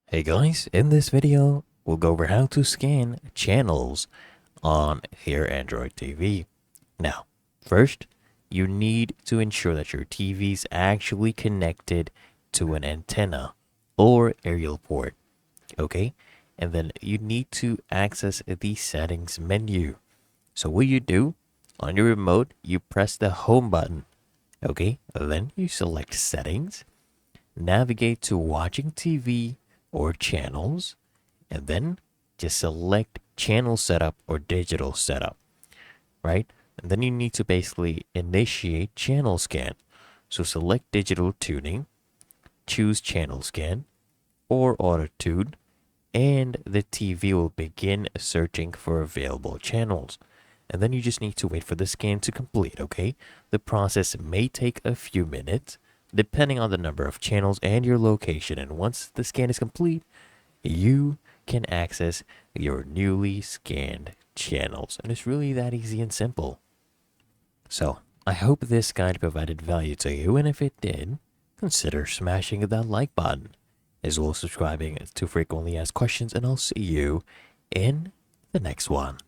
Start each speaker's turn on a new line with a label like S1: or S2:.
S1: Hey guys, in this video, we'll go over how to scan channels on your Android TV. Now, first, you need to ensure that your TV is actually connected to an antenna or aerial port, okay? And then you need to access the settings menu. So what you do, on your remote, you press the home button, okay? Then you select settings, navigate to watching TV or channels, and then just select channel setup or digital setup, right? And then you need to basically initiate channel scan. So select digital tuning, choose channel scan or auto tune, and the TV will begin searching for available channels. And then you just need to wait for the scan to complete, okay? The process may take a few minutes, depending on the number of channels and your location. And once the scan is complete, you can access your newly scanned channels. And it's really that easy and simple. So, I hope this guide provided value to you, and if it did, consider smashing that like button, as well as subscribing to frequently asked questions, and I'll see you in the next one.